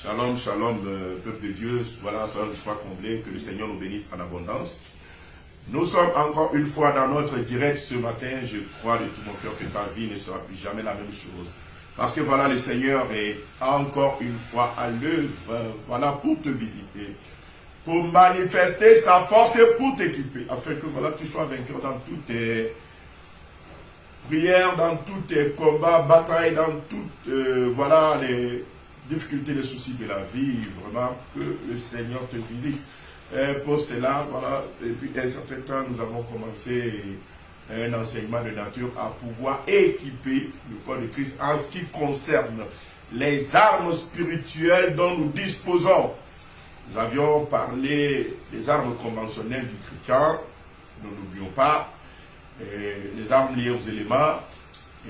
Shalom, shalom, peuple de Dieu, voilà, sois comblé, que le Seigneur nous bénisse en abondance. Nous sommes encore une fois dans notre direct ce matin. Je crois de tout mon cœur que ta vie ne sera plus jamais la même chose. Parce que voilà, le Seigneur est encore une fois à l'œuvre, voilà, pour te visiter, pour manifester sa force et pour t'équiper, afin que voilà, tu sois vainqueur dans toutes tes prières, dans tous tes combats, batailles, dans toutes, voilà, les difficultés, les soucis de la vie, vraiment, que le Seigneur te visite. Pour cela, voilà, et puis un certain temps, nous avons commencé un enseignement de nature à pouvoir équiper le corps de Christ en ce qui concerne les armes spirituelles dont nous disposons. Nous avions parlé des armes conventionnelles du chrétien, nous n'oublions pas, les armes liées aux éléments,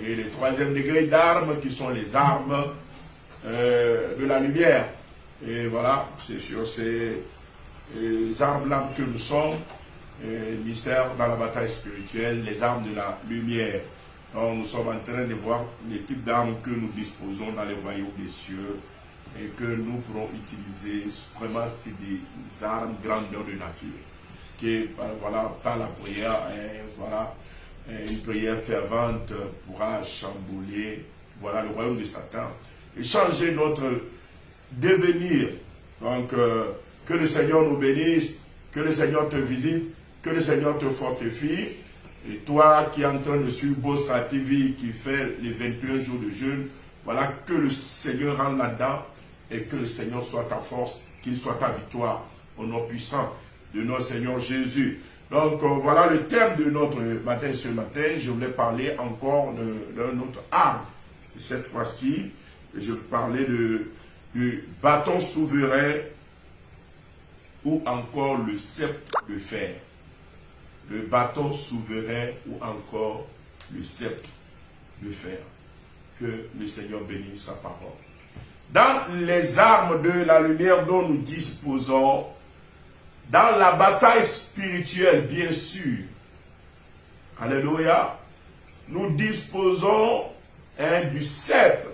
et le troisième degré d'armes qui sont les armes de la lumière. Et voilà, c'est sur ces armes-là que nous sommes, mystère dans la bataille spirituelle, les armes de la lumière. Donc, nous sommes en train de voir les types d'armes que nous disposons dans les royaumes des cieux et que nous pourrons utiliser. Vraiment, c'est des armes grandeur de nature. Qui, voilà, par la prière, voilà, une prière fervente pourra chambouler, voilà, le royaume de Satan et changer notre devenir. Donc, que le Seigneur nous bénisse, que le Seigneur te visite, que le Seigneur te fortifie. Et toi qui es en train de suivre Bossa TV, qui fait les 21 jours de jeûne, voilà, que le Seigneur rentre là-dedans et que le Seigneur soit ta force, qu'il soit ta victoire, au nom puissant de notre Seigneur Jésus. Donc, voilà le thème de notre matin ce matin. Je voulais parler encore d'un autre arme. Et cette fois-ci, je vais parler du bâton souverain ou encore le sceptre de fer. Le bâton souverain ou encore le sceptre de fer. Que le Seigneur bénisse sa parole. Dans les armes de la lumière dont nous disposons, dans la bataille spirituelle, bien sûr, alléluia, nous disposons du sceptre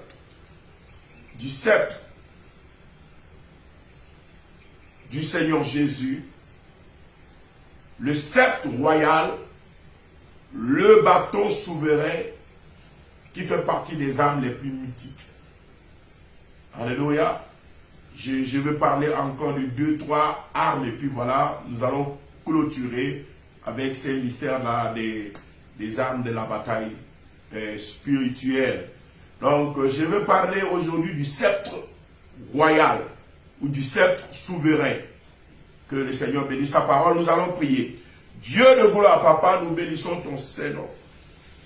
du Seigneur Jésus, le sceptre royal, le bâton souverain qui fait partie des armes les plus mythiques. Alléluia. Je vais parler encore de 2-3 armes et puis voilà, nous allons clôturer avec ces mystères-là des armes de la bataille spirituelle. Donc, je vais parler aujourd'hui du sceptre royal ou du sceptre souverain. Que le Seigneur bénisse sa parole, nous allons prier. Dieu de gloire, Papa, nous bénissons ton Seigneur.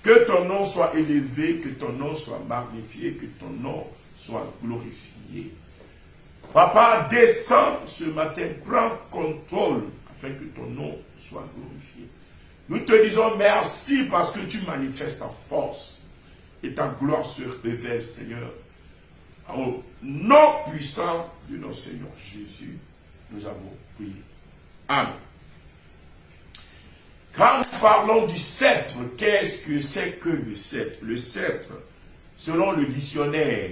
Que ton nom soit élevé, que ton nom soit magnifié, que ton nom soit glorifié. Papa, descends ce matin, prends contrôle afin que ton nom soit glorifié. Nous te disons merci parce que tu manifestes ta force et ta gloire se révèle, Seigneur. Au nom puissant de notre Seigneur Jésus, nous avons prié. Amen. Quand nous parlons du sceptre, qu'est-ce que c'est que le sceptre? Le sceptre, selon le dictionnaire,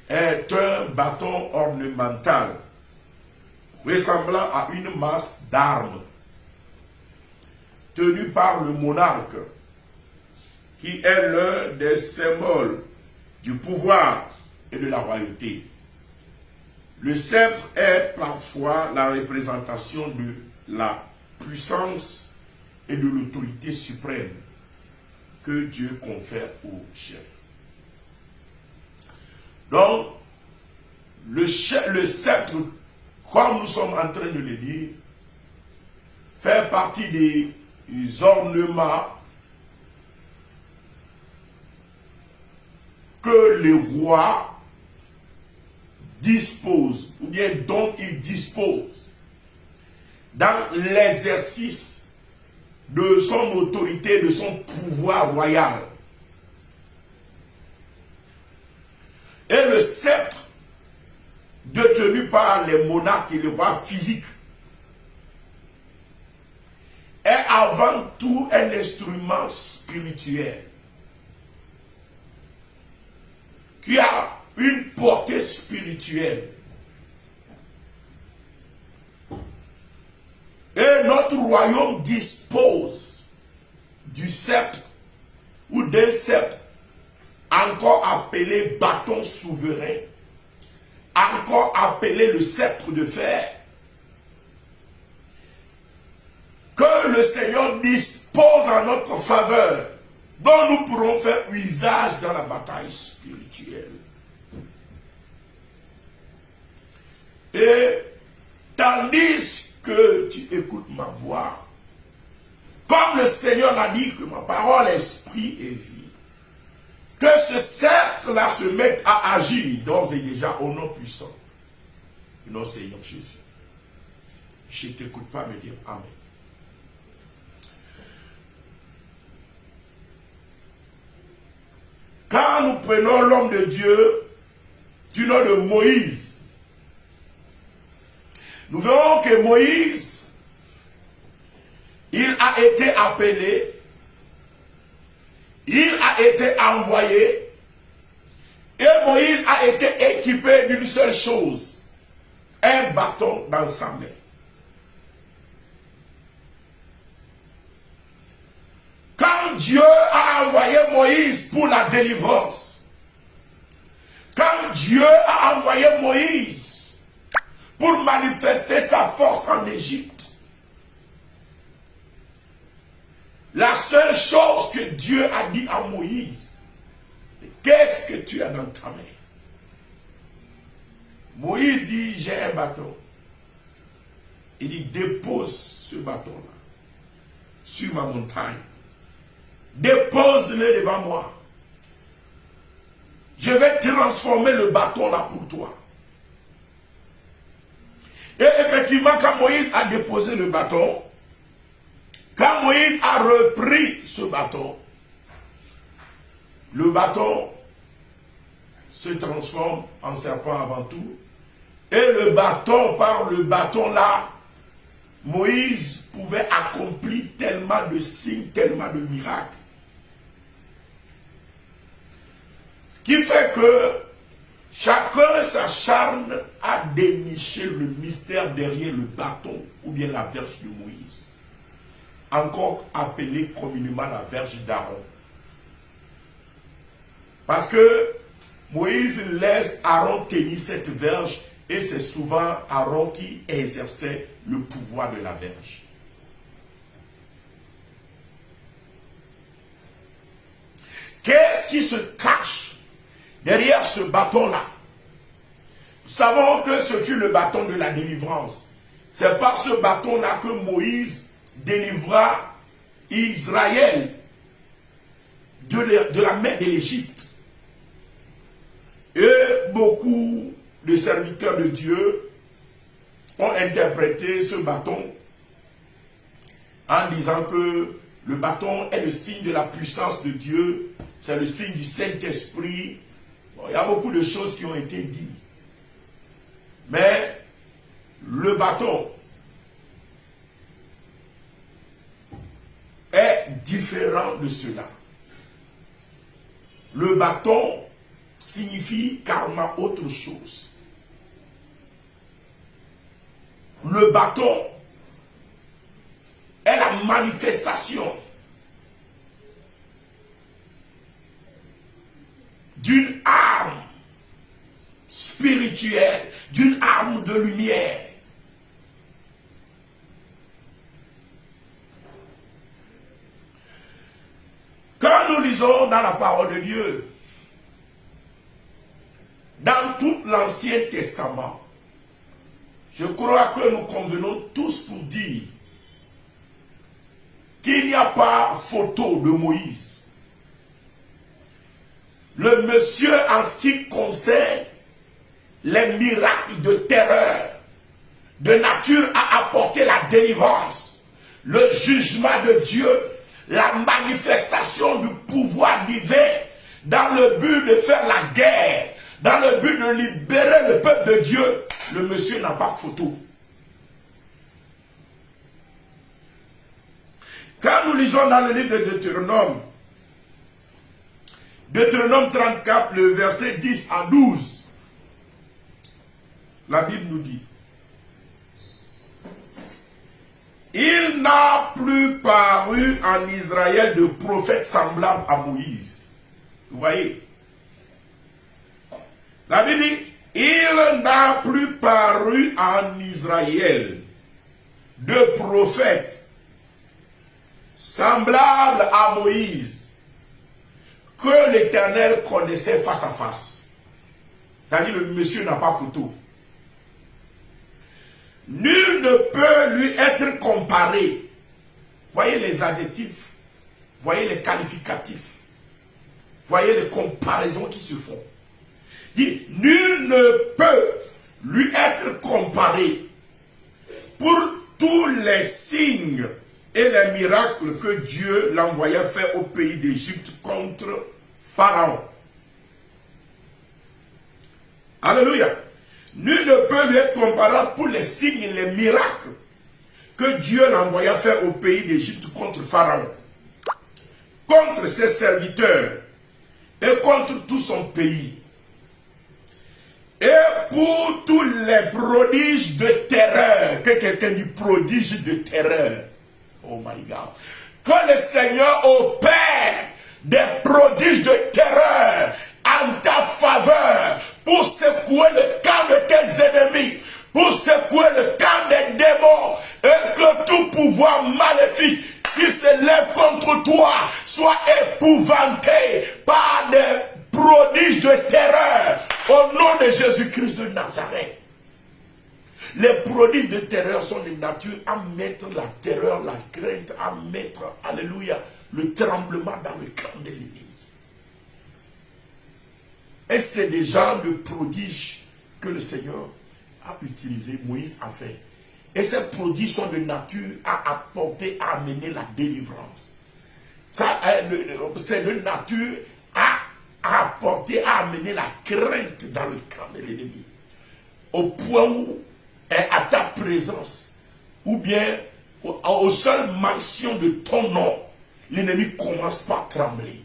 est un bâton ornemental ressemblant à une masse d'armes tenue par le monarque qui est l'un des symboles du pouvoir et de la royauté. Le sceptre est parfois la représentation de la puissance et de l'autorité suprême que Dieu confère au chef. Donc, le sceptre, comme nous sommes en train de le dire, fait partie des ornements que les rois disposent, ou bien dont ils disposent, dans l'exercice de son autorité, de son pouvoir royal. Et le sceptre, détenu par les monarques et les rois physiques, est avant tout un instrument spirituel qui a une portée côté spirituel. Et notre royaume dispose du sceptre ou d'un sceptre encore appelé bâton souverain, encore appelé le sceptre de fer, que le Seigneur dispose en notre faveur, dont nous pourrons faire usage dans la bataille spirituelle. Et tandis que tu écoutes ma voix, comme le Seigneur l'a dit, que ma parole, esprit et vie, que ce cercle-là se mette à agir d'ores et déjà au nom puissant de notre Seigneur Jésus. Je ne t'écoute pas me dire Amen. Quand nous prenons l'homme de Dieu du nom de Moïse, nous verrons que Moïse, il a été appelé, il a été envoyé, et Moïse a été équipé d'une seule chose, un bâton dans sa main. Quand Dieu a envoyé Moïse pour la délivrance, quand Dieu a envoyé Moïse pour manifester sa force en Égypte, la seule chose que Dieu a dit à Moïse, c'est qu'est-ce que tu as dans ta main? Moïse dit, j'ai un bâton. Il dit, dépose ce bâton-là sur ma montagne. Dépose-le devant moi. Je vais transformer le bâton là pour toi. Et effectivement, quand Moïse a déposé le bâton, quand Moïse a repris ce bâton, le bâton se transforme en serpent avant tout. Et le bâton, par le bâton là, Moïse pouvait accomplir tellement de signes, tellement de miracles. Ce qui fait que chacun s'acharne à dénicher le mystère derrière le bâton ou bien la verge de Moïse, encore appelée communément la verge d'Aaron. Parce que Moïse laisse Aaron tenir cette verge et c'est souvent Aaron qui exerçait le pouvoir de la verge. Qu'est-ce qui se cache derrière ce bâton-là? Nous savons que ce fut le bâton de la délivrance. C'est par ce bâton-là que Moïse délivra Israël de la main de l'Égypte. Et beaucoup de serviteurs de Dieu ont interprété ce bâton en disant que le bâton est le signe de la puissance de Dieu, c'est le signe du Saint-Esprit. Bon, il y a beaucoup de choses qui ont été dites. Mais le bâton est différent de cela. Le bâton signifie carrément autre chose. Le bâton est la manifestation d'une arme spirituelle, d'une arme de lumière. Quand nous lisons dans la parole de Dieu, dans tout l'Ancien Testament, je crois que nous convenons tous pour dire qu'il n'y a pas photo de Moïse. Le monsieur, en ce qui concerne les miracles de terreur, de nature à apporter la délivrance, le jugement de Dieu, la manifestation du pouvoir divin, dans le but de faire la guerre, dans le but de libérer le peuple de Dieu, le monsieur n'a pas photo. Quand nous lisons dans le livre de Deutéronome, Deutéronome 34, le verset 10 à 12, la Bible nous dit, il n'a plus paru en Israël de prophète semblable à Moïse. Vous voyez? La Bible dit, il n'a plus paru en Israël de prophète semblable à Moïse que l'Éternel connaissait face à face. C'est-à-dire le monsieur n'a pas photo. Nul ne peut lui être comparé. Voyez les adjectifs, voyez les qualificatifs, voyez les comparaisons qui se font. Dit, nul ne peut lui être comparé pour tous les signes et les miracles que Dieu l'envoya faire au pays d'Égypte contre Pharaon. Alléluia. Nul ne peut lui être comparable pour les signes et les miracles que Dieu l'envoya faire au pays d'Égypte contre Pharaon, contre ses serviteurs et contre tout son pays. Et pour tous les prodiges de terreur, que quelqu'un dit prodige de terreur. Oh my God. Que le Seigneur opère des prodiges de terreur en ta faveur pour secouer le camp de tes ennemis, pour secouer le camp des démons, et que tout pouvoir maléfique qui se lève contre toi soit épouvanté par des prodiges de terreur au nom de Jésus-Christ de Nazareth. Les prodiges de terreur sont de nature à mettre la terreur, la crainte, à mettre, alléluia, le tremblement dans le camp de l'ennemi. Et c'est des genres de prodiges que le Seigneur a utilisé, Moïse a fait. Et ces prodiges sont de nature à apporter, à amener la délivrance. C'est de nature à apporter, à amener la crainte dans le camp de l'ennemi. Au point où, à ta présence, ou bien aux seules mentions de ton nom, l'ennemi commence par trembler.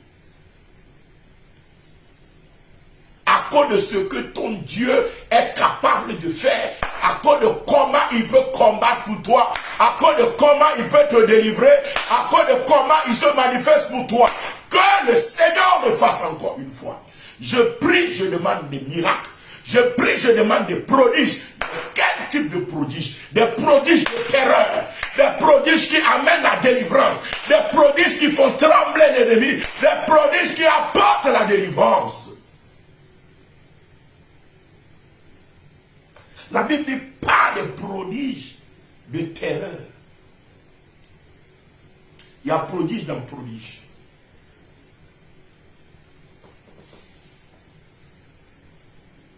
À cause de ce que ton Dieu est capable de faire, à cause de comment il peut combattre pour toi, à cause de comment il peut te délivrer, à cause de comment il se manifeste pour toi. Que le Seigneur me fasse encore une fois. Je prie, je demande des miracles. Je prie, je demande des prodiges. Quel type de prodiges? Des prodiges de terreur, des prodiges qui amènent la délivrance, des prodiges qui font trembler l'ennemi, des prodiges qui apportent la délivrance. La Bible dit pas de prodiges de terreur. Il y a prodige dans prodige.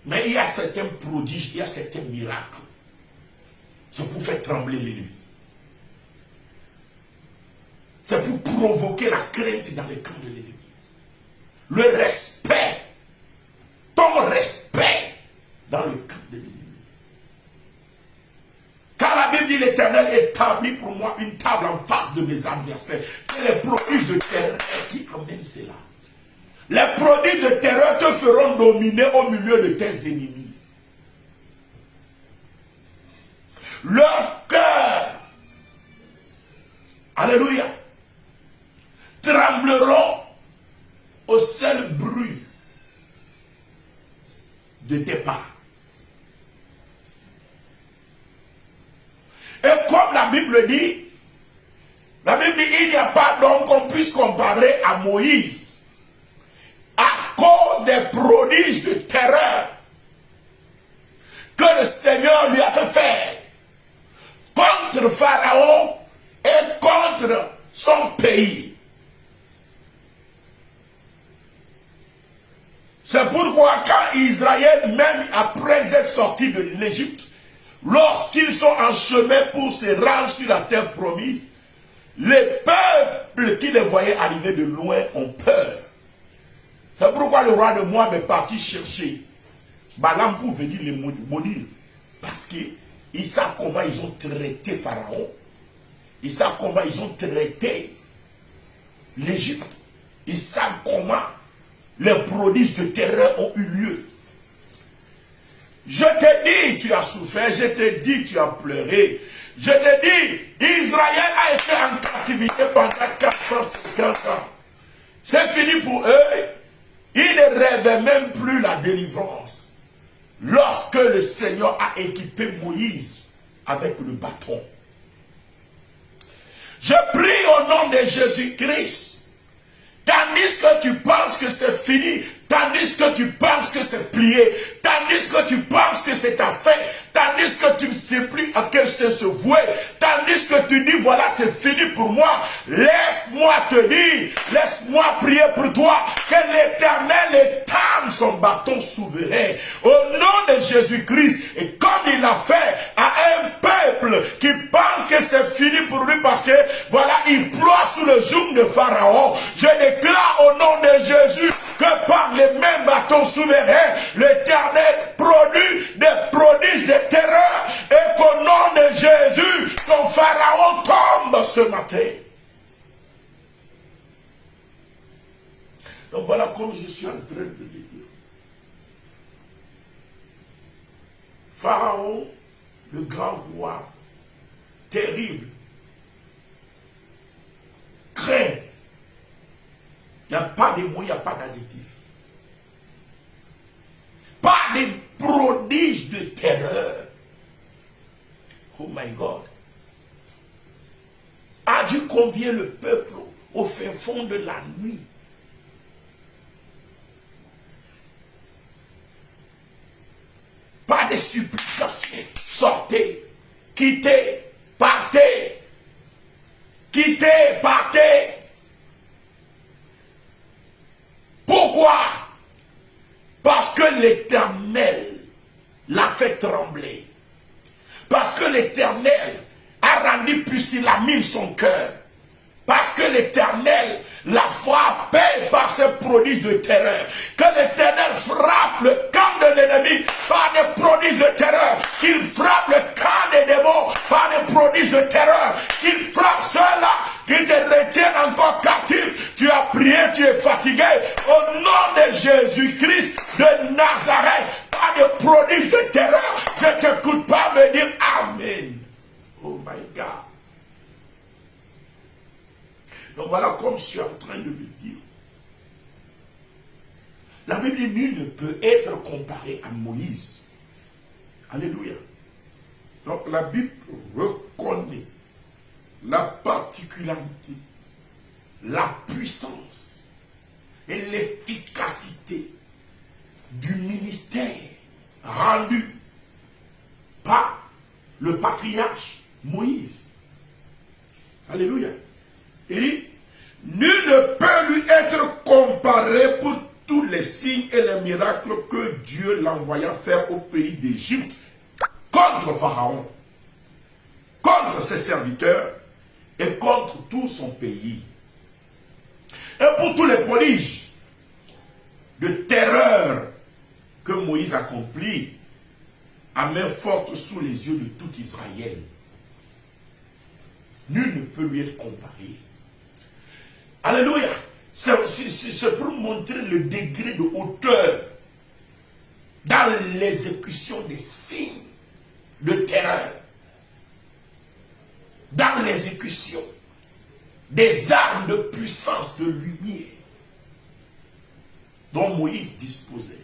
Mais il y a certains prodiges, il y a certains miracles. C'est pour faire trembler l'ennemi. C'est pour provoquer la crainte dans le camp de l'ennemi. Le respect. Ton respect dans le camp de l'ennemi. Car la Bible dit l'Éternel établit pour moi une table en face de mes adversaires. C'est les prodiges de terreur qui amènent cela. Les prodiges de terreur te feront dominer au milieu de tes ennemis. Leur cœur, alléluia, trembleront au seul bruit de tes pas. Et comme la Bible dit, il n'y a pas d'homme qu'on puisse comparer à Moïse. À cause des prodiges de terreur que le Seigneur lui a fait faire contre Pharaon et contre son pays. C'est pourquoi quand Israël, même après être sorti de l'Égypte, lorsqu'ils sont en chemin pour se rendre sur la terre promise, les peuples qui les voyaient arriver de loin ont peur. C'est pourquoi le roi de Moab est parti chercher Balaam pour venir les maudire. Parce qu'ils savent comment ils ont traité Pharaon. Ils savent comment ils ont traité l'Égypte. Ils savent comment les prodiges de terreur ont eu lieu. Je te dis, tu as souffert, je te dis, tu as pleuré. Je te dis, Israël a été en captivité pendant 450 ans. C'est fini pour eux. Ils ne rêvaient même plus la délivrance. Lorsque le Seigneur a équipé Moïse avec le bâton. Je prie au nom de Jésus-Christ. Tandis que tu penses que c'est fini, tandis que tu penses que c'est plié, tandis que tu penses que c'est ta fin, tandis que tu ne sais plus à quel sens se vouer, tandis que tu dis voilà c'est fini pour moi, laisse-moi te dire, laisse-moi prier pour toi, que l'Éternel étende son bâton souverain au nom de Jésus-Christ, et comme il l'a fait à un peuple qui pense que c'est fini pour lui parce que voilà il ploie sous le joug de Pharaon, je déclare au nom de Jésus que par les mêmes bâtons souverains, l'Éternel produit des prodiges de terreur et qu'au nom de Jésus, ton Pharaon tombe ce matin. Donc voilà comme je suis en train de le dire. Pharaon, le grand roi, terrible, craint. Il n'y a pas de mots, il n'y a pas d'adjectif. Pas de prodiges de terreur. Oh my God. A Dieu convient le peuple au fin fond de la nuit. Pas de supplications. Sortez, quittez, partez. Quittez, partez. Pourquoi? Parce que l'Éternel l'a fait trembler. Parce que l'Éternel a rendu pusillanime son cœur. Parce que l'Éternel l'a frappé par ses prodiges de terreur. Que l'Éternel frappe le camp de l'ennemi par des prodiges de terreur. Qu'il frappe le camp des démons par des prodiges de terreur. Qu'il frappe ceux-là qui te retiennent encore captif. Tu as prié, tu es fatigué. Au nom de Jésus-Christ de Nazareth, par des prodiges de terreur, je ne t'écoute pas me dire Amen. Oh my God. Donc voilà comme je suis en train de le dire. La Bible dit nul ne peut être comparé à Moïse. Alléluia. Donc la Bible reconnaît la particularité, la puissance et l'efficacité du ministère rendu par le patriarche Moïse. Alléluia. Il dit, nul ne peut lui être comparé pour tous les signes et les miracles que Dieu l'envoya faire au pays d'Égypte contre Pharaon, contre ses serviteurs et contre tout son pays. Et pour tous les prodiges de terreur que Moïse accomplit à main forte sous les yeux de tout Israël. Nul ne peut lui être comparé. Alléluia. C'est pour montrer le degré de hauteur dans l'exécution des signes de terreur, dans l'exécution des armes de puissance de lumière dont Moïse disposait.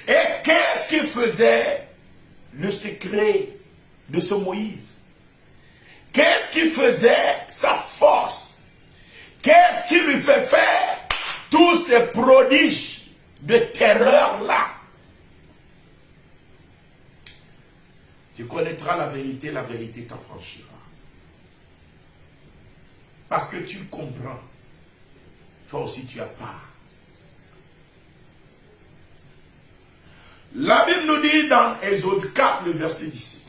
Et qu'est-ce qui faisait le secret de ce Moïse? Qu'est-ce qui faisait sa force? Qu'est-ce qui lui fait faire tous ces prodiges de terreur-là? Tu connaîtras la vérité t'affranchira. Parce que tu comprends. Toi aussi tu as part. La Bible nous dit dans Exode 4, le verset 17.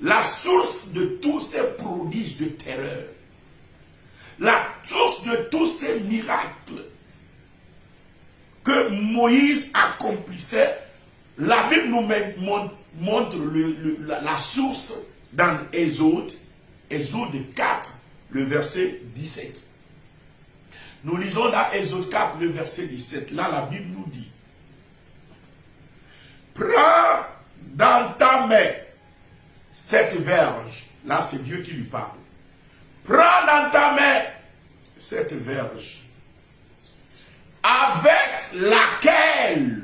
La source de tous ces prodiges de terreur, la source de tous ces miracles que Moïse accomplissait, la Bible nous montre la source dans Exode 4, le verset 17. Nous lisons dans Exode 4, le verset 17. Là, la Bible nous dit, prends dans ta main cette verge. Là, c'est Dieu qui lui parle. Prends dans ta main cette verge avec laquelle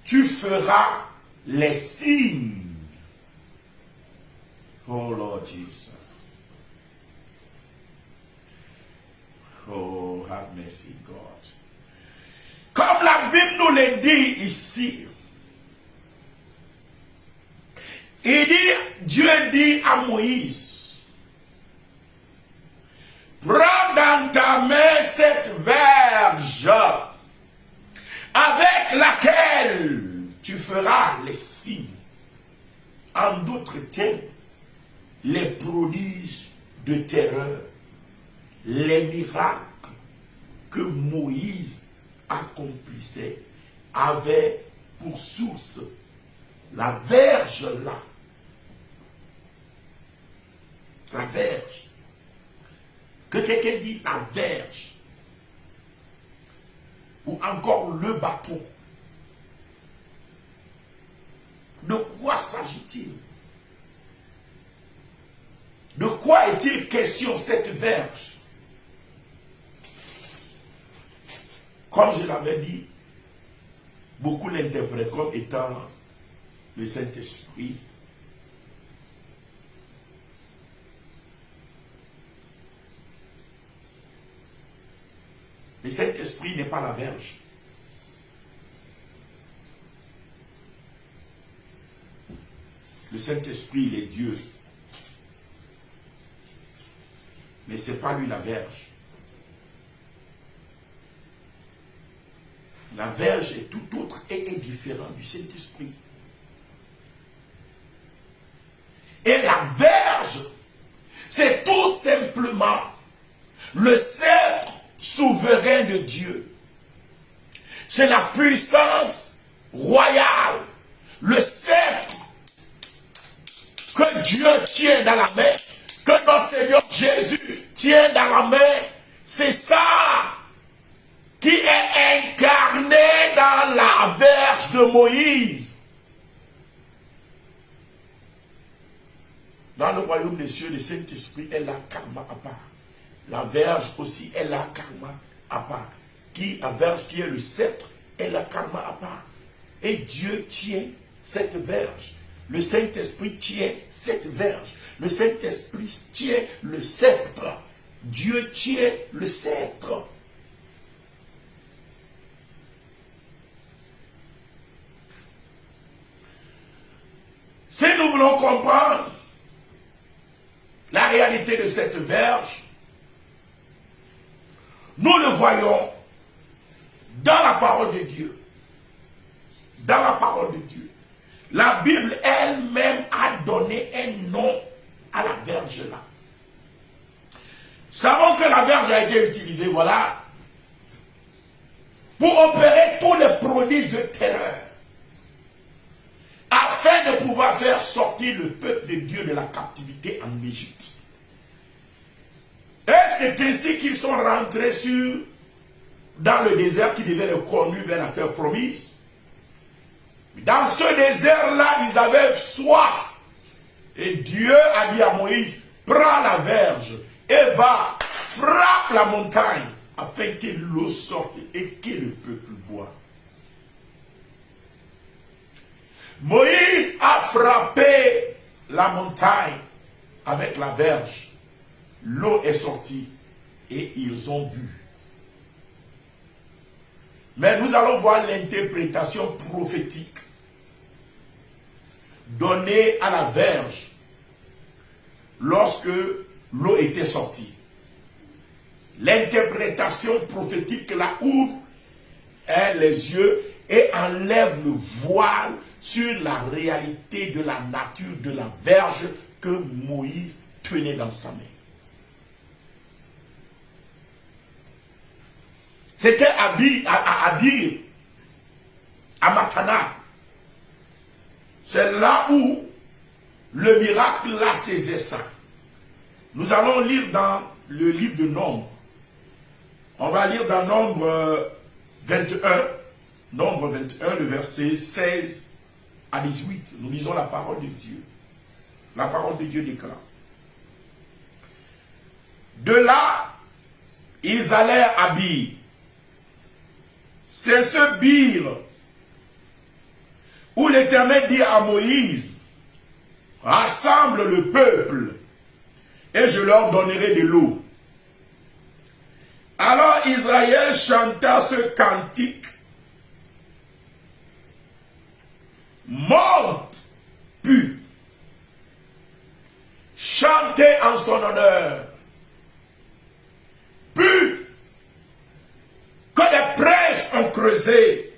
tu feras les signes. Oh Lord Jesus. Oh, have mercy, God. Comme la Bible nous le dit ici, il dit, Dieu dit à Moïse, prends dans ta main cette verge avec laquelle tu feras les signes. En d'autres termes, les prodiges de terreur, les miracles que Moïse accomplissait avaient pour source la verge là. La verge. Que quelqu'un dit la verge. Ou encore le bateau. De quoi s'agit-il? De quoi est-il question cette verge? Comme je l'avais dit, beaucoup l'interprètent comme étant le Saint-Esprit. Le Saint-Esprit n'est pas la verge. Le Saint-Esprit, il est Dieu. Mais ce n'est pas lui la verge. La verge est tout autre et est différente du Saint-Esprit. Et la verge, c'est tout simplement le sceptre souverain de Dieu. C'est la puissance royale, le sceptre que Dieu tient dans la main, que notre Seigneur Jésus tient dans la main. C'est ça qui est incarné dans la verge de Moïse. Dans le royaume des cieux, le Saint-Esprit est la karma à part. La verge aussi est la karma à part. La verge qui est le sceptre est la karma à part. Et Dieu tient cette verge. Le Saint-Esprit tient cette verge. Le Saint-Esprit tient le sceptre. Dieu tient le sceptre. Si nous voulons comprendre la réalité de cette verge, nous le voyons dans la parole de Dieu. Dans la parole de Dieu. La Bible elle-même a donné un nom à la verge là. Savons que la verge a été utilisée, voilà, pour opérer tous les prodiges de terreur, afin de pouvoir faire sortir le peuple de Dieu de la captivité en Égypte. Et c'est ainsi qu'ils sont rentrés dans le désert qui devait les conduire vers la terre promise. Dans ce désert-là, ils avaient soif. Et Dieu a dit à Moïse, prends la verge et va, frappe la montagne, afin que l'eau sorte et que le peuple boive. Moïse a frappé la montagne avec la verge. L'eau est sortie et ils ont bu. Mais nous allons voir l'interprétation prophétique donnée à la verge lorsque l'eau était sortie. L'interprétation prophétique la ouvre les yeux et enlève le voile sur la réalité de la nature de la verge que Moïse tenait dans sa main. C'était à Abir, à Matana. C'est là où le miracle a saisi ça. Nous allons lire dans le livre de Nombres, On va lire dans Nombre 21, Nombre 21, le verset 16 à 18. Nous lisons la parole de Dieu. La parole de Dieu déclare. De là, ils allèrent à Bir. C'est ce Bir où l'Éternel dit à Moïse, rassemble le peuple et je leur donnerai de l'eau. Alors Israël chanta ce cantique. Monte, puis, chantez en son honneur. Puis, que les princes ont creusé,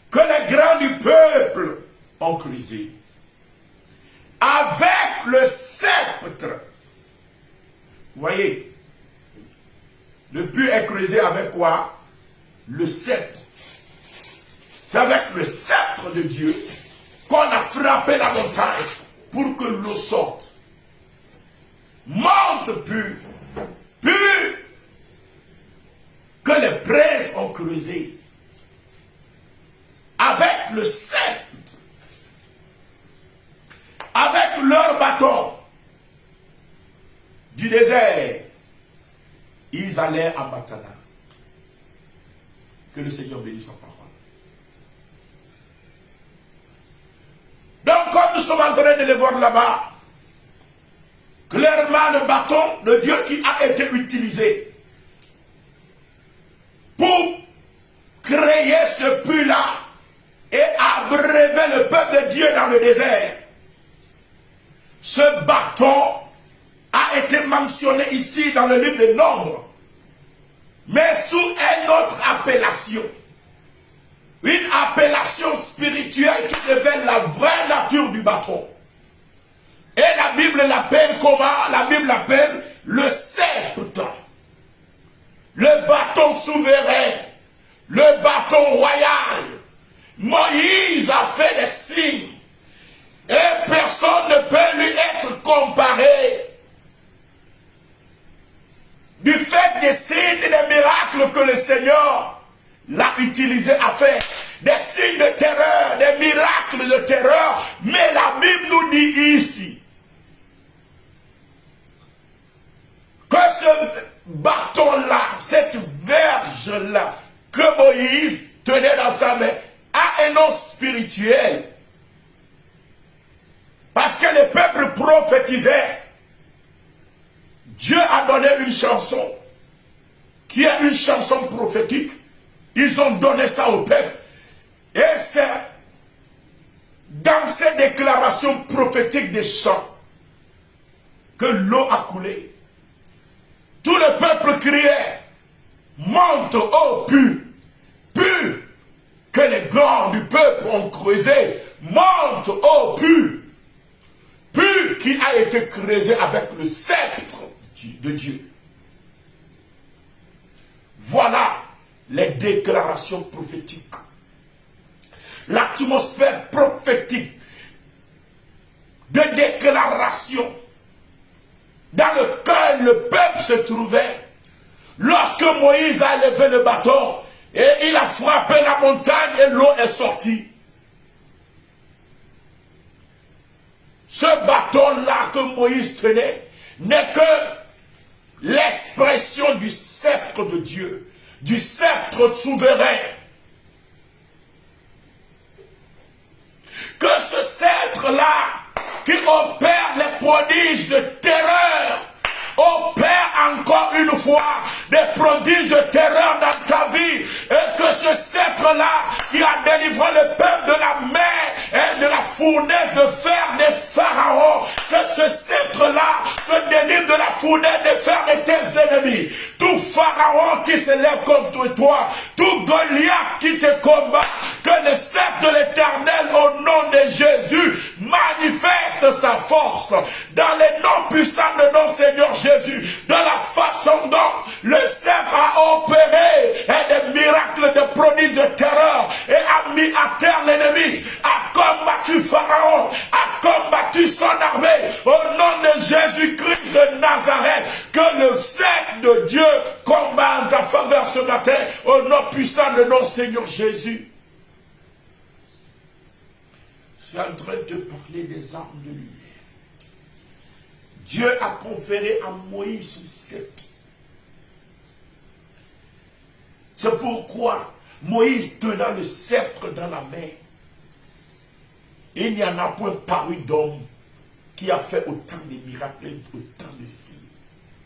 que les grands du peuple ont creusé. Avec le sceptre. Vous voyez, le puits est creusé avec quoi? Le sceptre. C'est avec le sceptre de Dieu qu'on a frappé la montagne pour que l'eau sorte. Monte puis que les princes ont creusé. Avec le sceptre. Avec leur bâton du désert, ils allaient à Matana. Que le Seigneur bénisse sa parole. Donc, comme nous sommes en train de le voir là-bas, clairement le bâton de Dieu qui a été utilisé pour créer ce puits-là et abreuver le peuple de Dieu dans le désert. Ce bâton a été mentionné ici dans le livre des Nombres, mais sous une autre appellation. Une appellation spirituelle qui révèle la vraie nature du bâton. Et la Bible l'appelle comment? La Bible l'appelle le sceptre. Le bâton souverain. Le bâton royal. Moïse a fait des signes. Et personne ne peut lui être comparé. Du fait des signes et des miracles que le Seigneur l'a utilisé à faire. Des signes de terreur, des miracles de terreur. Mais la Bible nous dit ici que ce bâton-là, cette verge-là, que Moïse tenait dans sa main, a un nom spirituel. Parce que le peuple prophétisait. Dieu a donné une chanson, qui est une chanson prophétique. Ils ont donné ça au peuple. Et c'est dans ces déclarations prophétiques des chants que l'eau a coulé. Tout le peuple criait, monte au puits, puits que les grands du peuple ont creusé, monte au puits, puits qui a été creusé avec le sceptre de Dieu. Voilà les déclarations prophétiques. L'atmosphère prophétique de déclaration dans lequel le peuple se trouvait lorsque Moïse a levé le bâton et il a frappé la montagne et l'eau est sortie. Ce bâton-là que Moïse tenait n'est que l'expression du sceptre de Dieu, du sceptre souverain. Que ce sceptre-là, qui opère les prodiges de terreur, opère encore une fois des prodiges de terreur dans ta vie, et que ce sceptre-là, qui a délivré le peuple de la main et de la fournaise de fer des pharaons, que ce sceptre-là te délivre de la fournaise de fer de tes ennemis. Tout pharaon qui se lève contre toi, tout Goliath qui te combat, que le sceptre de l'Éternel au nom de Jésus manifeste sa force dans les noms puissants de notre Seigneur Jésus, de la façon dont le sceptre a opéré et des miracles de prodiges de terreur et a mis à terre l'ennemi, a combattu Pharaon, a combattu son armée au nom de Jésus-Christ de Nazareth. Que le sceptre de Dieu combat ta faveur ce matin, au nom puissant de notre Seigneur Jésus. Je suis en train de te parler des armes de lumière. Dieu a conféré à Moïse son sceptre. C'est pourquoi Moïse tenant le sceptre dans la main, il n'y en a point paru d'homme qui a fait autant de miracles, autant de signes,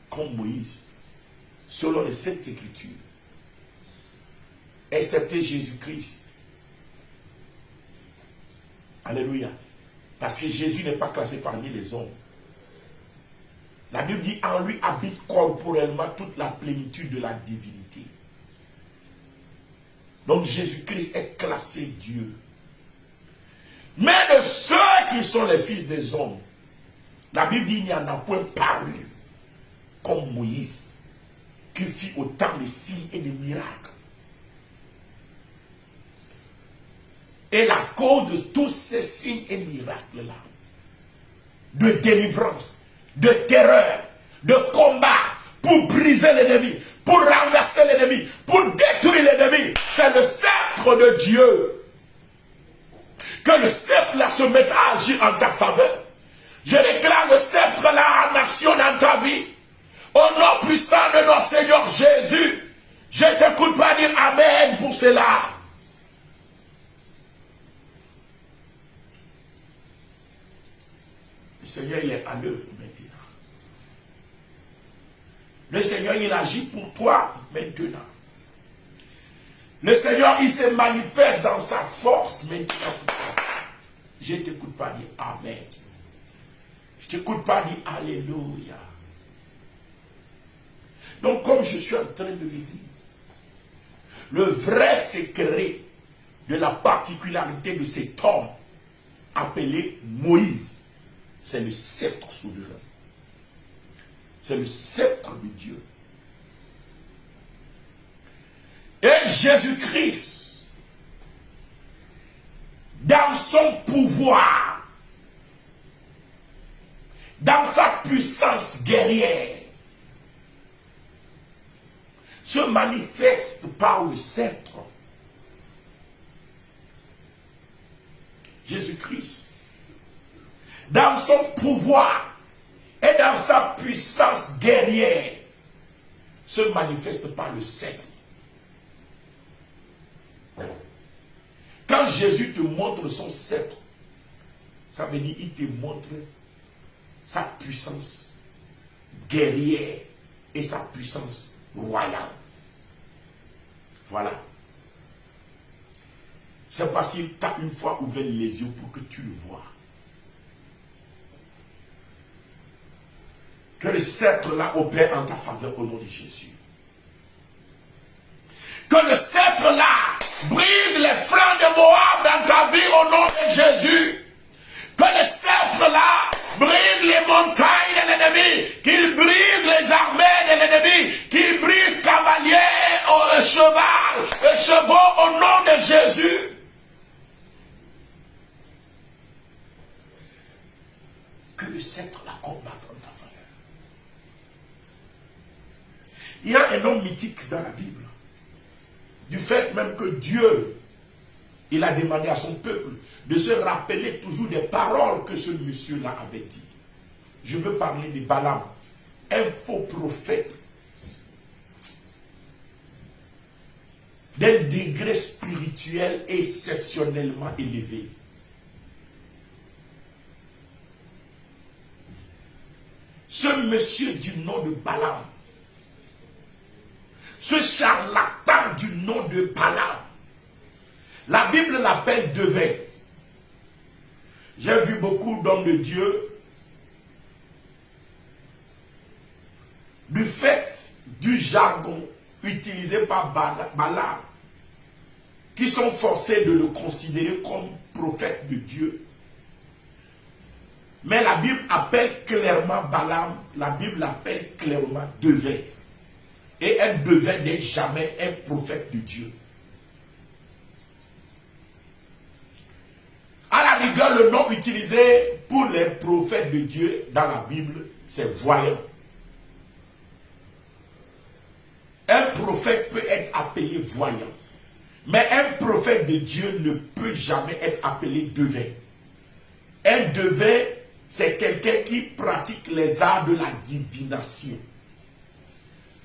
comme Moïse, selon les Saintes Écritures, excepté Jésus-Christ. Alléluia. Parce que Jésus n'est pas classé parmi les hommes. La Bible dit, en lui habite corporellement toute la plénitude de la divinité. Donc Jésus-Christ est classé Dieu. Mais de ceux qui sont les fils des hommes, la Bible dit, il n'y en a point paru comme Moïse, qui fit autant de signes et de miracles. Et la cause de tous ces signes et miracles-là, de délivrance, de terreur, de combat, pour briser l'ennemi, pour renverser l'ennemi, pour détruire l'ennemi, c'est le sceptre de Dieu. Que le sceptre là se mette à agir en ta faveur. Je déclare le sceptre là en action dans ta vie. Au nom puissant de notre Seigneur Jésus, je ne t'écoute pas dire Amen pour cela. Le Seigneur, il est à l'œuvre maintenant. Le Seigneur, il agit pour toi maintenant. Le Seigneur, il se manifeste dans sa force maintenant. Je ne t'écoute pas dire Amen. Je ne t'écoute pas dire Alléluia. Donc, comme je suis en train de le dire, le vrai secret de la particularité de cet homme appelé Moïse, c'est le sceptre souverain. C'est le sceptre de Dieu. Et Jésus-Christ, dans son pouvoir, dans sa puissance guerrière, se manifeste par le sceptre. Jésus-Christ, dans son pouvoir et dans sa puissance guerrière, se manifeste par le sceptre. Quand Jésus te montre son sceptre, ça veut dire qu'il te montre sa puissance guerrière et sa puissance royale. Voilà. C'est parce qu'il t'a une fois ouvert les yeux pour que tu le vois. Que le sceptre là opère en ta faveur au nom de Jésus. Que le sceptre là brise les flancs de Moab dans ta vie au nom de Jésus. Que le sceptre là brise les montagnes de l'ennemi, qu'il brise les armées de l'ennemi, qu'il brise cavaliers, cheval, chevaux au nom de Jésus. Que le sceptre la combatte en ta faveur. Il y a un homme mythique dans la Bible. Du fait même que Dieu, il a demandé à son peuple de se rappeler toujours des paroles que ce monsieur-là avait dit. Je veux parler de Balaam, un faux prophète d'un degré spirituel exceptionnellement élevé. Ce monsieur du nom de Balaam, ce charlatan du nom de Balaam, la Bible l'appelle devin. J'ai vu beaucoup d'hommes de Dieu, du fait du jargon utilisé par Balaam, qui sont forcés de le considérer comme prophète de Dieu. Mais la Bible appelle clairement Balaam, la Bible l'appelle clairement devin. Et un devin n'est jamais un prophète de Dieu. À la rigueur, le nom utilisé pour les prophètes de Dieu dans la Bible, c'est voyant. un prophète peut être appelé voyant. Mais un prophète de Dieu ne peut jamais être appelé devin. Un devin, c'est quelqu'un qui pratique les arts de la divination.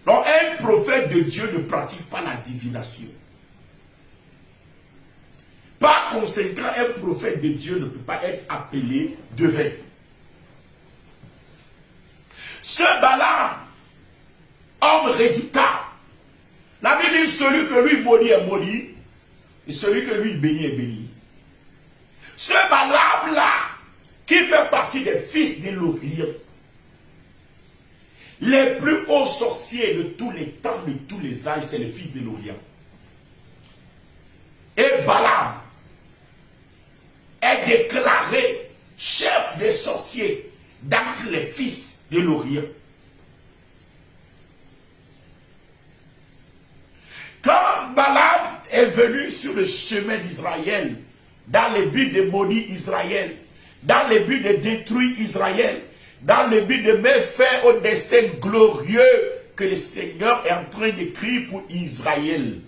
Donc un prophète de Dieu ne pratique pas la divination. Par conséquent, un prophète de Dieu ne peut pas être appelé devin. Ce Balaam, homme redoutable, la Bible dit celui que lui maudit est maudit, et celui que lui bénit est béni. Ce Balaam-là, qui fait partie des fils de l'Orient, les plus hauts sorciers de tous les temps, de tous les âges, c'est les fils de l'Orient. Et Balaam est déclaré chef des sorciers d'entre les fils de l'Orient. Quand Balaam est venu sur le chemin d'Israël, dans le but de maudire Israël, dans le but de détruire Israël, dans le but de mettre fin au destin glorieux que le Seigneur est en train d'écrire pour Israël,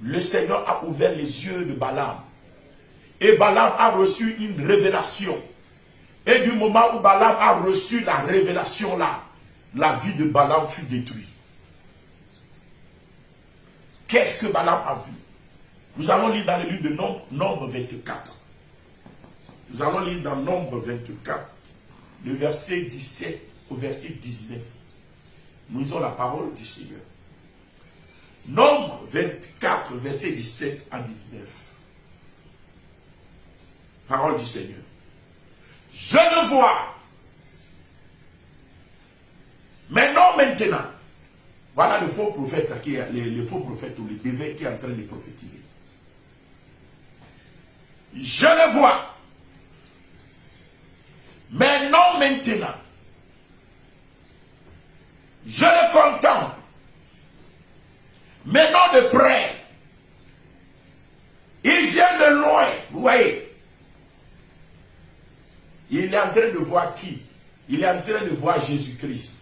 le Seigneur a ouvert les yeux de Balaam. Et Balaam a reçu une révélation. Et du moment où Balaam a reçu la révélation là, la vie de Balaam fut détruite. Qu'est-ce que Balaam a vu? Nous allons lire dans le livre de Nombre 24. Nous allons lire dans Nombre 24, le verset 17 au verset 19. Nous lisons la parole du Seigneur. Nombre 24, verset 17 à 19. Parole du Seigneur. Je le vois. Mais non maintenant. Voilà le faux prophète, le faux prophète ou le devin qui est en train de prophétiser. Je le vois. Mais non maintenant. Je le contemple. Mais non de près. Il vient de loin. Vous voyez. Il est en train de voir qui? Il est en train de voir Jésus-Christ.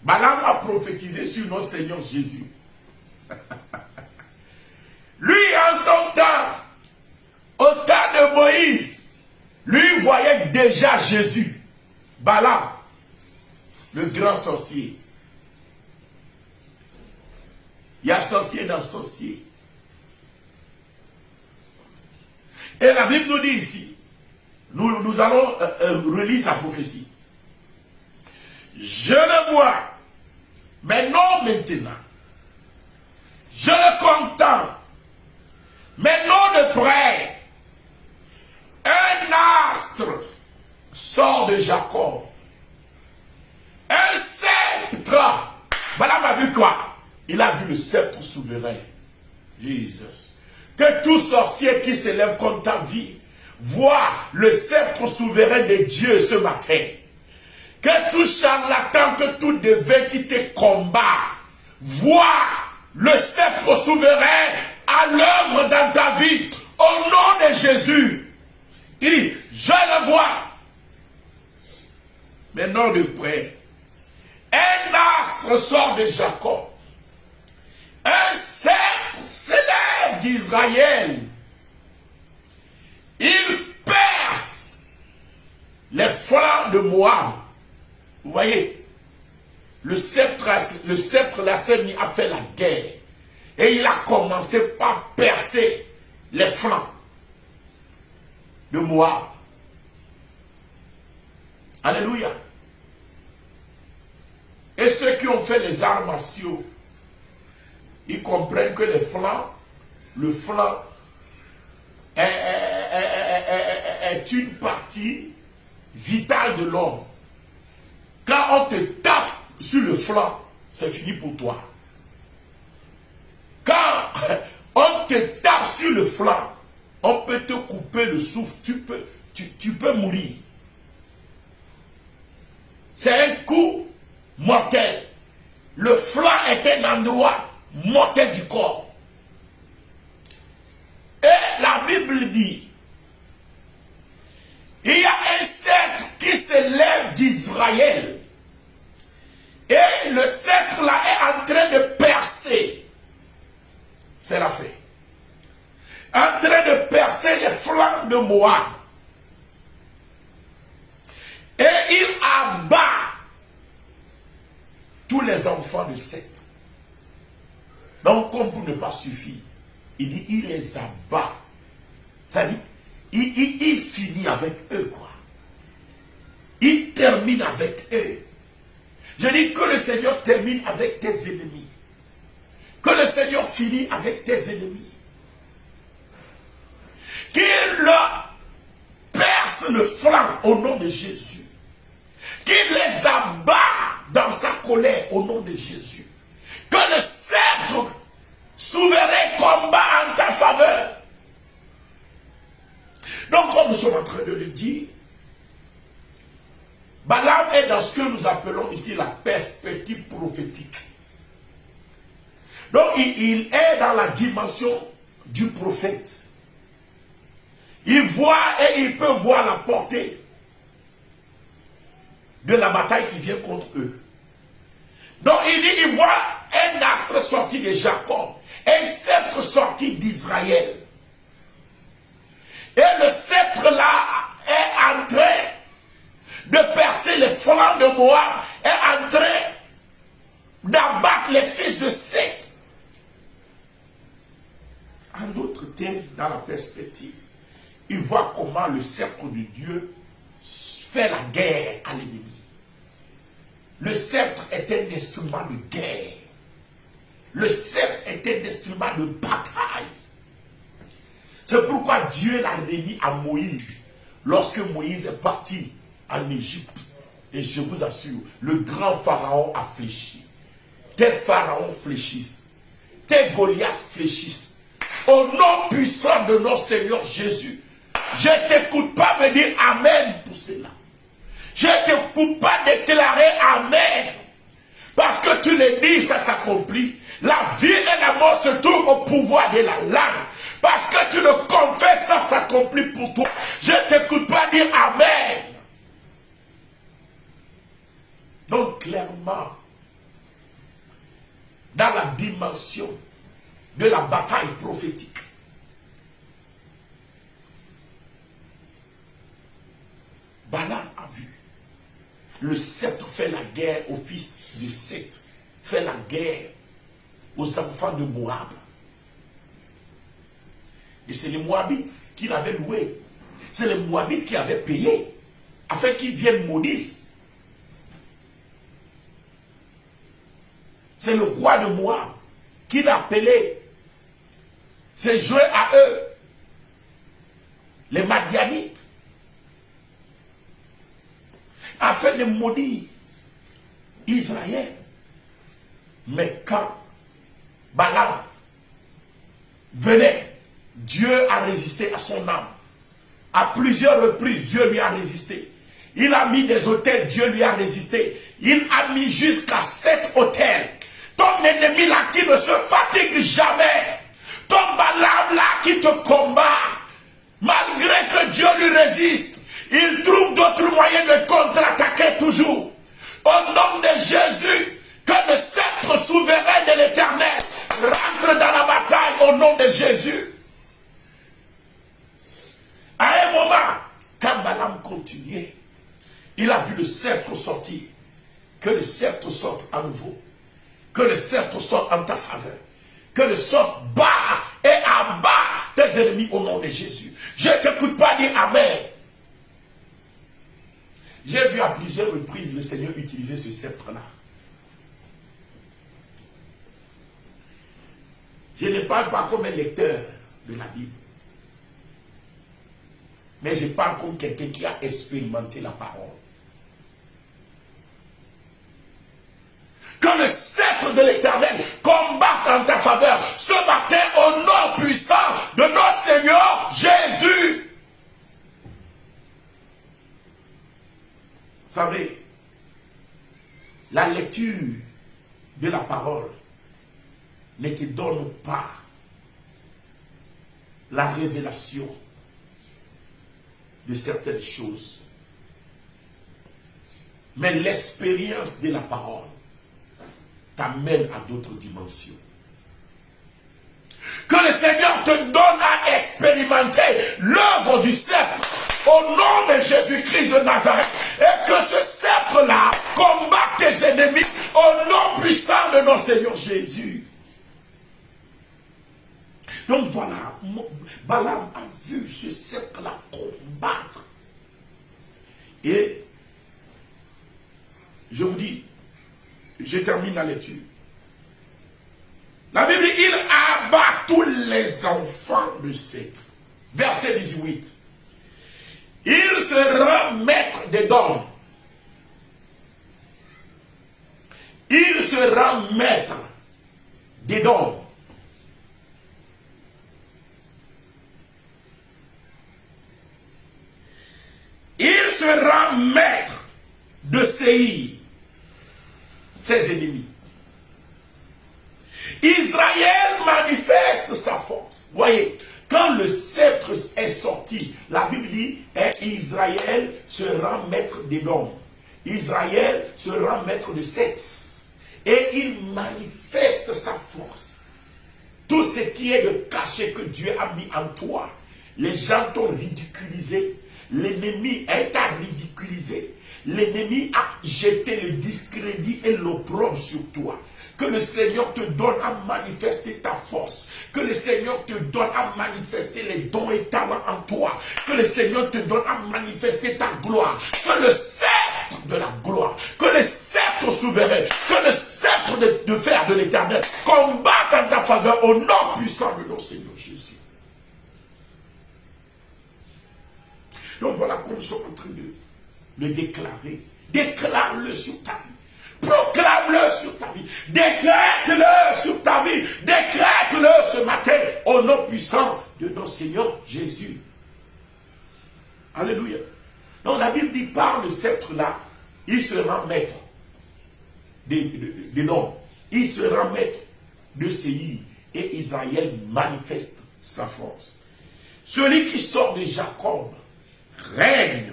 Balaam a prophétisé sur notre Seigneur Jésus. Lui, en son temps, au temps de Moïse, lui voyait déjà Jésus. Balaam, le grand sorcier. Il y a sorcier dans sorcier. Et la Bible nous dit ici, nous allons relire sa prophétie. Je le vois, mais non maintenant. Je le contemple, mais non de près. Un astre sort de Jacob. Un sceptre. Balaam a vu quoi? Il a vu le sceptre souverain. Jesus. Que tout sorcier qui s'élève contre ta vie voit le sceptre souverain de Dieu ce matin. Que tout charlatan, que tout devin qui te combat voit le sceptre souverain à l'œuvre dans ta vie. Au nom de Jésus. Il dit, je le vois. Mais non de près. Un astre sort de Jacob. Un sceptre s'élève d'Israël. Il perce les flancs de Moab. Vous voyez, le sceptre la Seigneur a fait la guerre. Et il a commencé par percer les flancs de Moab. Alléluia. Et ceux qui ont fait les arts martiaux, ils comprennent que le flanc est une partie vitale de l'homme. Quand on te tape sur le flanc, c'est fini pour toi. Quand on te tape sur le flanc, on peut te couper le souffle, tu peux mourir. C'est un coup mortel. Le flanc est un endroit mortel du corps. Et la Bible dit, il y a un sceptre qui s'élève d'Israël. Et le sceptre là est en train de percer. C'est la fait. En train de percer les flancs de Moab. Et il abat tous les enfants de Seth. Donc, comme pour ne pas suffire, il dit, il les abat. C'est-à-dire, il finit avec eux, quoi. Il termine avec eux. Je dis que le Seigneur termine avec tes ennemis. Que le Seigneur finit avec tes ennemis. Qu'il leur perce le flanc au nom de Jésus. Qu'il les abat dans sa colère au nom de Jésus. Que le sceptre souverain combat en ta faveur. Donc, comme nous sommes en train de le dire, Balaam est dans ce que nous appelons ici la perspective prophétique. Donc, il est dans la dimension du prophète. Il voit et il peut voir la portée de la bataille qui vient contre eux. Donc, il dit, il voit un astre sorti de Jacob, un sceptre sorti d'Israël. Et le sceptre là est en train de percer les flancs de Moab, est en train d'abattre les fils de Seth. En d'autres termes, dans la perspective, il voit comment le sceptre de Dieu fait la guerre à l'ennemi. Le sceptre est un instrument de guerre. Le sceptre est un instrument de bataille. C'est pourquoi Dieu l'a remis à Moïse lorsque Moïse est parti en Égypte. Et je vous assure, le grand pharaon a fléchi. Tes pharaons fléchissent. Tes Goliaths fléchissent. Au nom puissant de notre Seigneur Jésus, je ne t'écoute pas me dire Amen pour cela. Je ne t'écoute pas déclarer Amen. Parce que tu le dis, ça s'accomplit. La vie et la mort se trouvent au pouvoir de la langue. Parce que tu le confesses, ça s'accomplit pour toi. Je ne t'écoute pas dire Amen. Donc clairement, dans la dimension de la bataille prophétique, Balaam a vu. Le sceptre fait la guerre aux fils de Seth, fait la guerre aux enfants de Moab. Et c'est les Moabites qui l'avaient loué. C'est les Moabites qui avaient payé afin qu'ils viennent maudissent. C'est le roi de Moab qui l'a appelé. C'est joué à eux. Les Madianites. Afin de maudire Israël. Mais quand Balaam venait, Dieu a résisté à son âme. À plusieurs reprises, Dieu lui a résisté. Il a mis des autels, Dieu lui a résisté. Il a mis jusqu'à 7 autels. Ton ennemi là qui ne se fatigue jamais. Ton Balaam là qui te combat. Malgré que Dieu lui résiste, il trouve d'autres moyens de contre-attaquer toujours. Au nom de Jésus, que le sceptre souverain de l'Éternel rentre dans la bataille au nom de Jésus. À un moment, quand Balaam continuait, il a vu le sceptre sortir. Que le sceptre sorte à nouveau. Que le sceptre sorte en ta faveur. Que le sceptre bat et abat tes ennemis au nom de Jésus. Je ne t'écoute pas dire Amen. J'ai vu à plusieurs reprises le Seigneur utiliser ce sceptre-là. Je ne parle pas comme un lecteur de la Bible. Mais je parle comme quelqu'un qui a expérimenté la parole. Que le sceptre de l'Éternel combatte en ta faveur ce matin au nom puissant de notre Seigneur Jésus. Vous savez, la lecture de la parole ne te donne pas la révélation de certaines choses. Mais l'expérience de la parole t'amène à d'autres dimensions. Que le Seigneur te donne à expérimenter l'œuvre du sceptre au nom de Jésus-Christ de Nazareth. Et que ce sceptre-là combatte tes ennemis au nom puissant de notre Seigneur Jésus. Donc voilà, Balaam a vu ce sceptre-là combattre. Et je vous dis, je termine la lecture. La Bible dit, il abat tous les enfants de Seth. Verset 18. Il sera maître des dons. Il sera maître des dons. Il sera maître de Séir, ses ennemis. Israël manifeste sa force. Voyez, quand le sceptre est sorti, la Bible dit, Israël sera maître des dons. Israël sera maître de Seth. Et il manifeste sa force. Tout ce qui est de caché que Dieu a mis en toi, les gens t'ont ridiculisé. L'ennemi est à ridiculiser. L'ennemi a jeté le discrédit et l'opprobre sur toi. Que le Seigneur te donne à manifester ta force. Que le Seigneur te donne à manifester les dons et talents en toi. Que le Seigneur te donne à manifester ta gloire. Que le sceptre de la gloire, que le sceptre souverain, que le sceptre de fer de l'Éternel combatte en ta faveur au nom puissant de notre Seigneur Jésus. Donc voilà comme nous sommes en train de le déclarer. Déclare-le sur ta vie. Proclame-le sur ta vie. Décrète-le sur ta vie. Décrète-le ce matin au nom puissant de notre Seigneur Jésus. Alléluia. Donc la Bible dit par le sceptre là, il sera maître des noms. Il sera maître de Séir et Israël manifeste sa force. Celui qui sort de Jacob règne.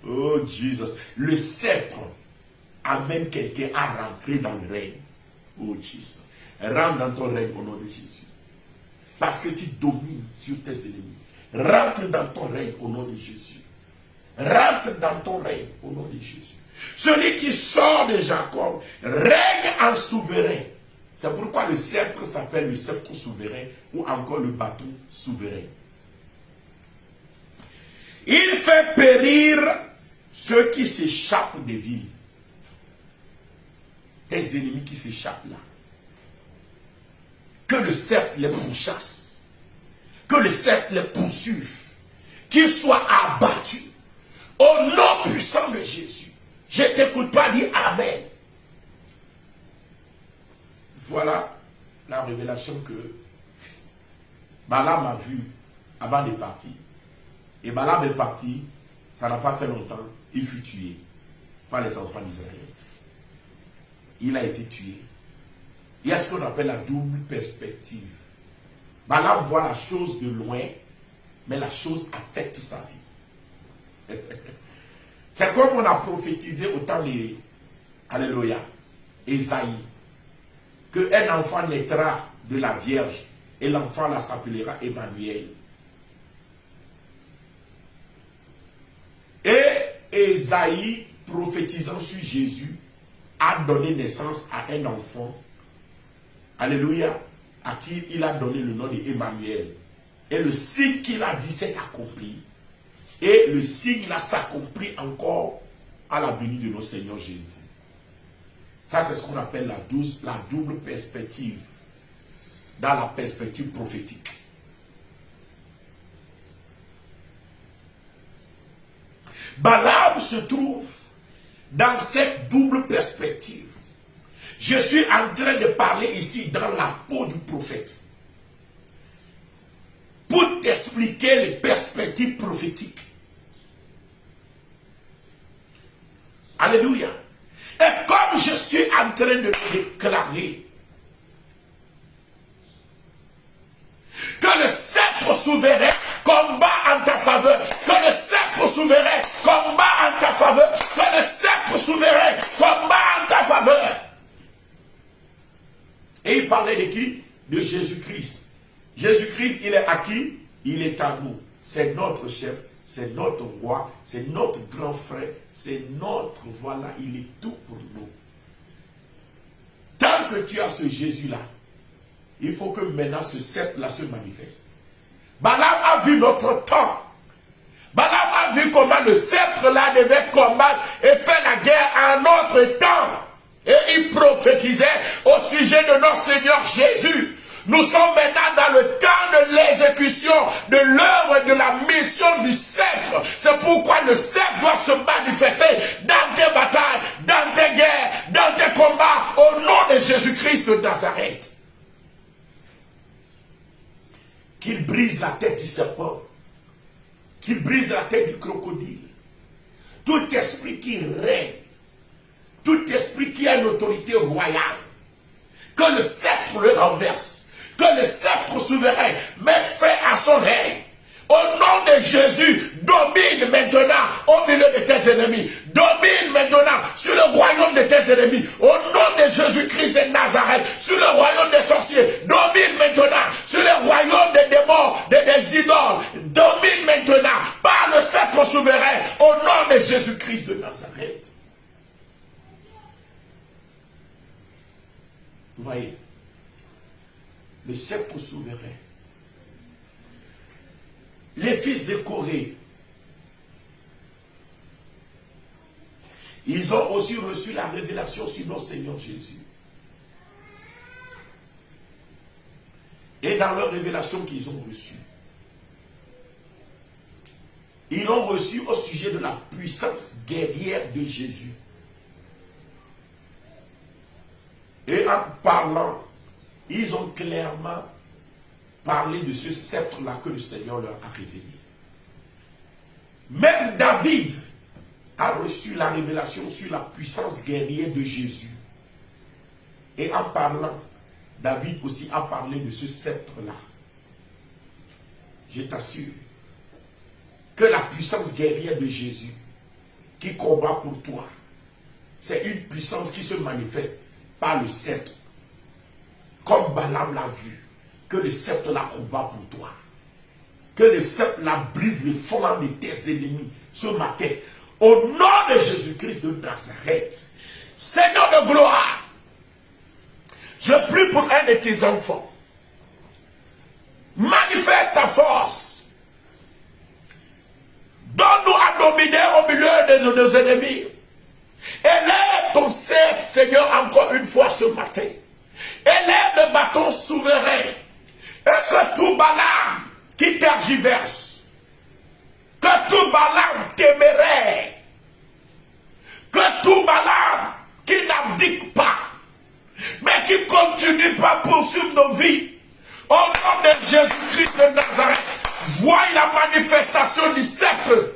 Oh Jesus, le sceptre amène quelqu'un à rentrer dans le règne. Oh Jesus, rentre dans ton règne au nom de Jésus. Parce que tu domines sur tes ennemis. Rentre dans ton règne au nom de Jésus. Rentre dans ton règne au nom de Jésus. Celui qui sort de Jacob règne en souverain. C'est pourquoi le sceptre s'appelle le sceptre souverain ou encore le bâton souverain. Il fait périr ceux qui s'échappent des villes. Tes ennemis qui s'échappent là. Que le sceptre les pourchasse. Que le sceptre les poursuive. Qu'ils soient abattus. Au nom puissant de Jésus. Je ne t'écoute pas dire Amen. Voilà la révélation que Balaam a vue avant de partir. Et Balaam est parti, ça n'a pas fait longtemps, il fut tué par les enfants d'Israël. Il a été tué. Il y a ce qu'on appelle la double perspective. Balaam voit la chose de loin, mais la chose affecte sa vie. C'est comme on a prophétisé au temps de Alléluia, Ésaïe, qu'un enfant naîtra de la Vierge et l'enfant là s'appellera Emmanuel. Et Ésaïe, prophétisant sur Jésus, a donné naissance à un enfant, alléluia, à qui il a donné le nom d'Emmanuel. Et le signe qu'il a dit s'est accompli. Et le signe là s'accomplit encore à la venue de notre Seigneur Jésus. Ça, c'est ce qu'on appelle la double perspective, dans la perspective prophétique. Balaam se trouve dans cette double perspective. Je suis en train de parler ici dans la peau du prophète. Pour t'expliquer les perspectives prophétiques. Alléluia. Et comme je suis en train de le déclarer, que Que le sceptre souverain combat en ta faveur. Que le sceptre souverain combat en ta faveur. Que le sceptre souverain combat en ta faveur. Et il parlait de qui? De Jésus-Christ. Jésus-Christ, il est à qui? Il est à nous. C'est notre chef, c'est notre roi, c'est notre grand frère, c'est notre, voilà, il est tout pour nous. Tant que tu as ce Jésus-là, il faut que maintenant ce sceptre-là se manifeste. Balaam a vu notre temps. Balaam a vu comment le sceptre-là devait combattre et faire la guerre à notre temps. Et il prophétisait au sujet de notre Seigneur Jésus. Nous sommes maintenant dans le temps de l'exécution de l'œuvre de la mission du sceptre. C'est pourquoi le sceptre doit se manifester dans tes batailles, dans tes guerres, dans tes combats, au nom de Jésus-Christ de Nazareth. Qu'il brise la tête du serpent, qu'il brise la tête du crocodile. Tout esprit qui règne, tout esprit qui a une autorité royale, que le sceptre le renverse. Que le sceptre souverain mette fin à son règne. Au nom de Jésus, domine maintenant au milieu de tes ennemis. Domine maintenant sur le royaume de tes ennemis. Au nom de Jésus-Christ de Nazareth, sur le royaume des sorciers. Domine maintenant sur le royaume des démons, des idoles. Domine maintenant par le sceptre souverain au nom de Jésus-Christ de Nazareth. Vous voyez? Le sceptre souverain. Les fils de Corée, ils ont aussi reçu la révélation sur notre Seigneur Jésus. Et dans leur révélation qu'ils ont reçue, ils l'ont reçu au sujet de la puissance guerrière de Jésus. Et en parlant, ils ont clairement parlé de ce sceptre-là que le Seigneur leur a révélé. Même David a reçu la révélation sur la puissance guerrière de Jésus. Et en parlant, David aussi a parlé de ce sceptre-là. Je t'assure que la puissance guerrière de Jésus qui combat pour toi, c'est une puissance qui se manifeste par le sceptre. Comme Balaam l'a vu, que le sceptre la combat pour toi. Que le sceptre la brise les flancs de tes ennemis ce matin. Au nom de Jésus-Christ de Nazareth. Seigneur de gloire, je prie pour un de tes enfants. Manifeste ta force. Donne-nous à dominer au milieu de nos ennemis. Élève ton sceptre, Seigneur, encore une fois ce matin. Élève le bâton souverain. Et que tout Balaam qui tergiverse, que tout Balaam téméraire, que tout Balaam qui n'abdique pas, mais qui continue pas poursuivre nos vies, au nom de Jésus-Christ de Nazareth, voie la manifestation du sceptre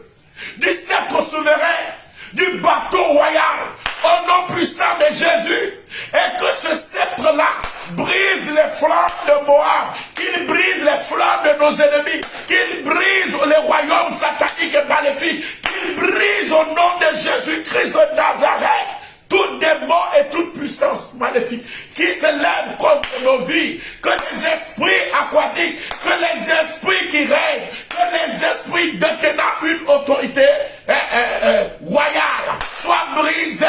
souverain, du bâton royal, au nom puissant de Jésus, et que ce sceptre-là brise les flancs de Moab, qu'il brise les flancs de nos ennemis, qu'il brise les royaumes sataniques et maléfiques, qu'il brise au nom de Jésus-Christ de Nazareth tout démon et toute puissance maléfique qui s'élève contre nos vies, que les esprits aquatiques, que les esprits qui règnent, que les esprits détenant une autorité royale soient brisés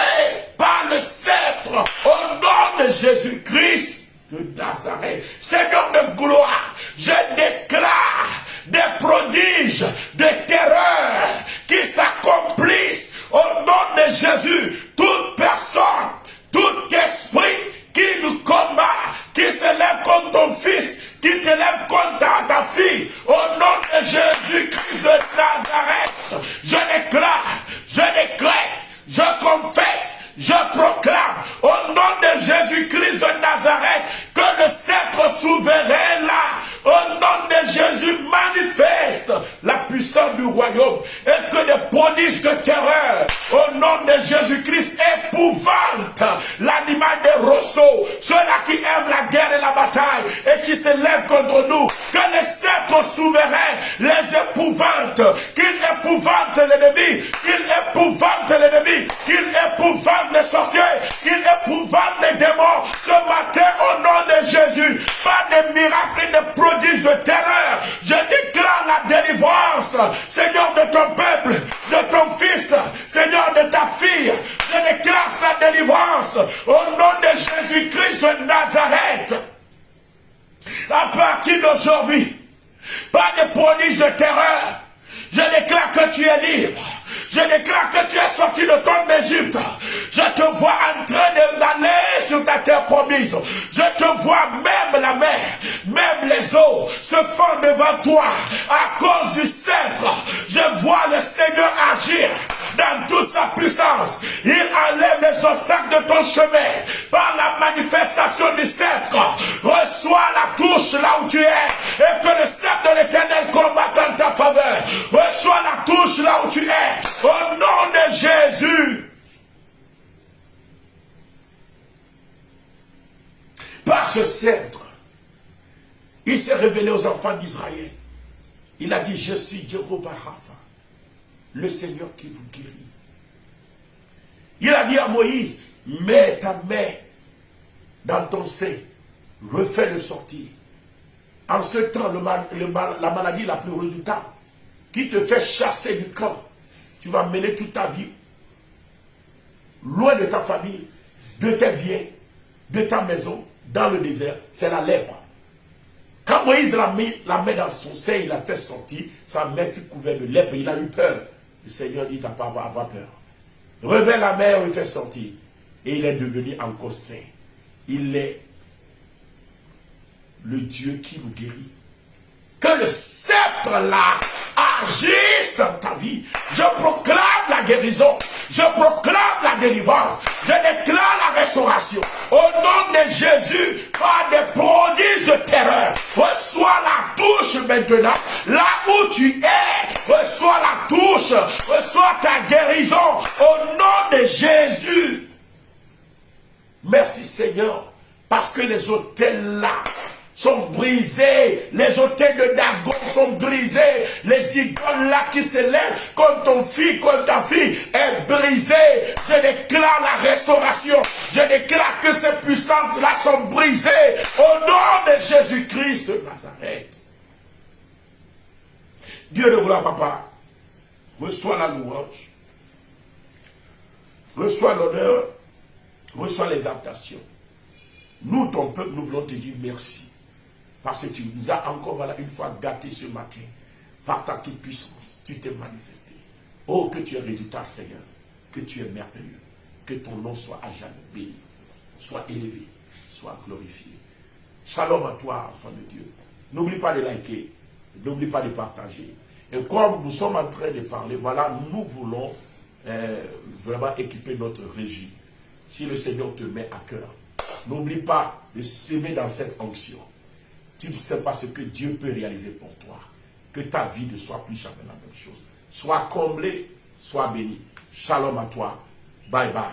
par le sceptre au nom de Jésus-Christ de Nazareth. Seigneur de gloire, je déclare des prodiges, des terreurs qui s'accomplissent au nom de Jésus. Toute personne, tout esprit qui nous combat, qui s'élève contre ton fils, qui t'élève contre ta fille, au nom de Jésus-Christ de Nazareth, je déclare, je décrète, je confesse, je proclame au nom de Jésus-Christ de Nazareth que le sceptre souverain là, au nom de Jésus, manifeste la puissance du royaume et que des prodiges de terreur au nom de Jésus-Christ épouvantent l'animal des roseaux, ceux-là qui aiment la guerre et la bataille et qui se lèvent contre nous, que les sceptres souverains les épouvantent, qu'ils épouvantent l'ennemi, qu'ils épouvantent l'ennemi, qu'ils épouvantent les sorciers, qu'ils épouvantent les démons ce matin au nom de Jésus, par des miracles et des prodiges de terreur. Je déclare la délivrance, Seigneur, de ton peuple, de ton fils, Seigneur, de ta fille. Je déclare sa délivrance au nom de Jésus-Christ de Nazareth. À partir d'aujourd'hui, par des prodiges de terreur, je déclare que tu es libre. Je déclare que tu es sorti de ton Égypte. Je te vois en train d'aller sur ta terre promise. Je te vois même la mer, même les eaux se font devant toi à cause du sceptre. Je vois le Seigneur agir dans toute sa puissance. Il enlève les obstacles de ton chemin par la manifestation du sceptre. Reçois la touche là où tu es et que le sceptre de l'Éternel combatte en ta faveur. Reçois la touche là où tu es. Au nom de Jésus. Par ce sceptre, il s'est révélé aux enfants d'Israël. Il a dit, je suis Jéhovah Rapha, le Seigneur qui vous guérit. Il a dit à Moïse, mets ta main dans ton sein, refais-le sortir. En ce temps, la maladie la plus redoutable, qui te fait chasser du camp, tu vas mener toute ta vie loin de ta famille, de tes biens, de ta maison, dans le désert, c'est la lèpre. Quand Moïse l'a mis la main dans son sein, il l'a fait sortir, sa main fut couverte de lèpre, il a eu peur. Le Seigneur dit, tu n'as pas à avoir peur. Remets la main, on le fait sortir. Et il est devenu encore saint. Il est le Dieu qui nous guérit. Que le sceptre là agisse dans ta vie. Je proclame la guérison. Je proclame la délivrance. Je déclare la restauration. Au nom de Jésus, par des prodiges de terreur, reçois la touche maintenant. Là où tu es, reçois la touche. Reçois ta guérison. Au nom de Jésus. Merci Seigneur. Parce que les hôtels là sont brisés, les hôtels de Dagon sont brisés, les idoles là qui se lèvent contre ton fils, contre ta fille est brisée. Je déclare la restauration, je déclare que ces puissances là sont brisées au nom de Jésus-Christ de Nazareth. Dieu de gloire, papa, reçois la louange, reçois l'honneur, reçois les exaltations. Nous, ton peuple, nous voulons te dire merci. Parce que tu nous as encore, voilà, une fois gâtés ce matin. Par ta toute puissance, tu t'es manifesté. Oh, que tu es redoutable, Seigneur. Que tu es merveilleux. Que ton nom soit à jamais béni. Soit élevé. Soit glorifié. Shalom à toi, enfant de Dieu. N'oublie pas de liker. N'oublie pas de partager. Et comme nous sommes en train de parler, voilà, nous voulons vraiment équiper notre régie. Si le Seigneur te met à cœur, n'oublie pas de s'aimer dans cette onction. Tu ne sais pas ce que Dieu peut réaliser pour toi. Que ta vie ne soit plus jamais la même chose. Sois comblé, sois béni. Shalom à toi. Bye bye.